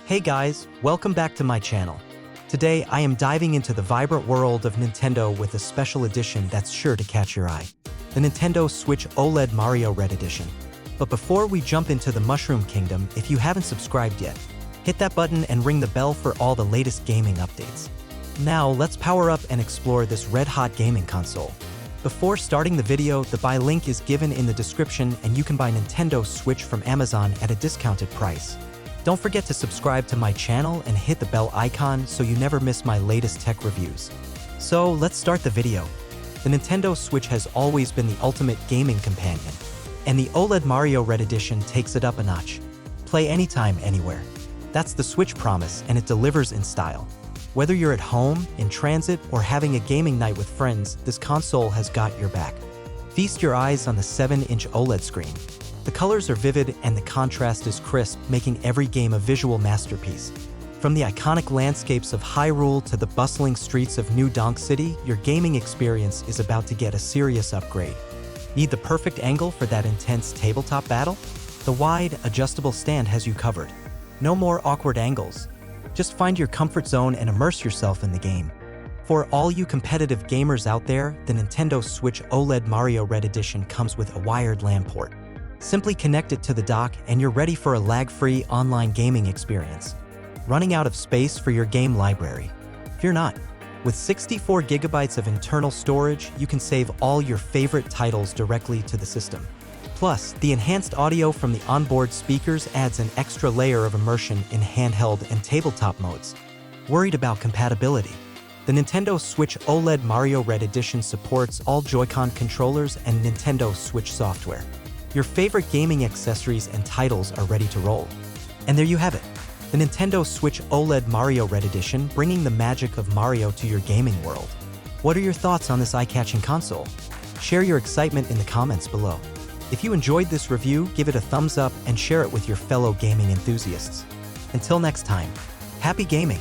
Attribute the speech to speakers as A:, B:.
A: Hey guys, welcome back to my channel. Today I am diving into the vibrant world of Nintendo with a special edition that's sure to catch your eye. The Nintendo Switch OLED Mario Red Edition. But before we jump into the Mushroom Kingdom, if you haven't subscribed yet, hit that button and ring the bell for all the latest gaming updates. Now let's power up and explore this red-hot gaming console. Before starting the video, the buy link is given in the description and you can buy Nintendo Switch from Amazon at a discounted price. Don't forget to subscribe to my channel and hit the bell icon so you never miss my latest tech reviews. So let's start the video. The Nintendo Switch has always been the ultimate gaming companion, and the OLED Mario Red Edition takes it up a notch. Play anytime, anywhere. That's the Switch promise, and it delivers in style. Whether you're at home, in transit, or having a gaming night with friends, this console has got your back. Feast your eyes on the 7-inch OLED screen. The colors are vivid and the contrast is crisp, making every game a visual masterpiece. From the iconic landscapes of Hyrule to the bustling streets of New Donk City, your gaming experience is about to get a serious upgrade. Need the perfect angle for that intense tabletop battle? The wide, adjustable stand has you covered. No more awkward angles. Just find your comfort zone and immerse yourself in the game. For all you competitive gamers out there, the Nintendo Switch OLED Mario Red Edition comes with a wired LAN port. Simply connect it to the dock and you're ready for a lag-free online gaming experience. Running out of space for your game library? Fear not. With 64 gigabytes of internal storage, you can save all your favorite titles directly to the system. Plus, the enhanced audio from the onboard speakers adds an extra layer of immersion in handheld and tabletop modes. Worried about compatibility? The Nintendo Switch OLED Mario Red Edition supports all Joy-Con controllers and Nintendo Switch software. Your favorite gaming accessories and titles are ready to roll. And there you have it, the Nintendo Switch OLED Mario Red Edition, bringing the magic of Mario to your gaming world. What are your thoughts on this eye-catching console? Share your excitement in the comments below. If you enjoyed this review, give it a thumbs up and share it with your fellow gaming enthusiasts. Until next time, happy gaming!